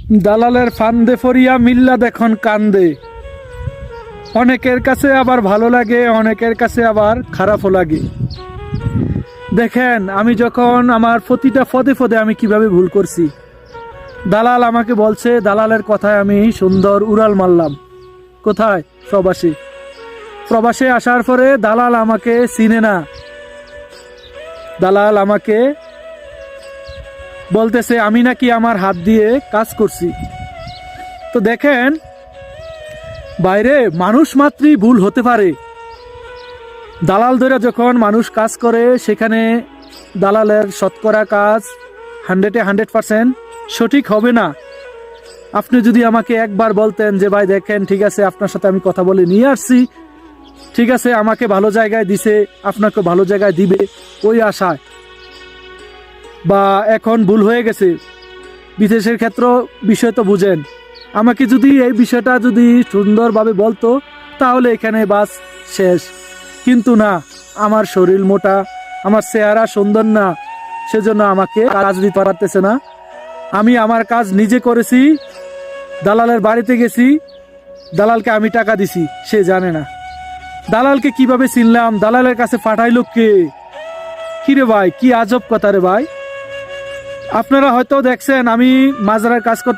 দালালের ফান্দে ফরিয়া মিল্লা দেখুন কান্দে। অনেকের কাছে আবার ভালো লাগে, অনেকের কাছে আবার খারাপও লাগে। দেখেন আমি যখন আমার প্রতিটা পদে পদে আমি কিভাবে ভুল করছি। দালাল আমাকে বলছে, দালালের কথায় আমি সুন্দর উড়াল মারলাম। কোথায়? প্রবাসী। প্রবাসে আসার পরে দালাল আমাকে চিনে না। দালাল আমাকে বলতেছে আমি নাকি আমার হাত দিয়ে কাজ করছি। তো দেখেন বাইরে মানুষ মাত্রই ভুল হতে পারে। দালাল ধরে যখন মানুষ কাজ করে সেখানে দালালের শতকরা কাজ 100% সঠিক হবে না। আপনি যদি আমাকে একবার বলতেন যে ভাই দেখেন ঠিক আছে আপনার সাথে আমি কথা বলে নিয়ে আসছি, ঠিক আছে আমাকে ভালো জায়গায় দিছে, আপনাকে ভালো জায়গায় দিবে ওই আশায়, বা এখন ভুল হয়ে গেছে বিদেশের ক্ষেত্র বিষয় তো বুঝেন, আমাকে যদি এই বিষয়টা যদি সুন্দরভাবে বলতো তাহলে এখানে বাস শেষ। কিন্তু না, আমার শরীর মোটা, আমার চেহারা সুন্দর না, সেজন্য আমাকে কাজ দিতে পারতেছে না। আমি আমার কাজ নিজে করেছি, দালালের বাড়িতে গেছি, দালালকে আমি টাকা দিছি, সে জানে না। দালালকে কিভাবে চিনলাম? দালালের কাছে পাঠাইলো কে? কিরে ভাই, কি আজব কথা রে ভাই। আপনারা হয়তো দেখছেন আমি মাজরার কাজ করতে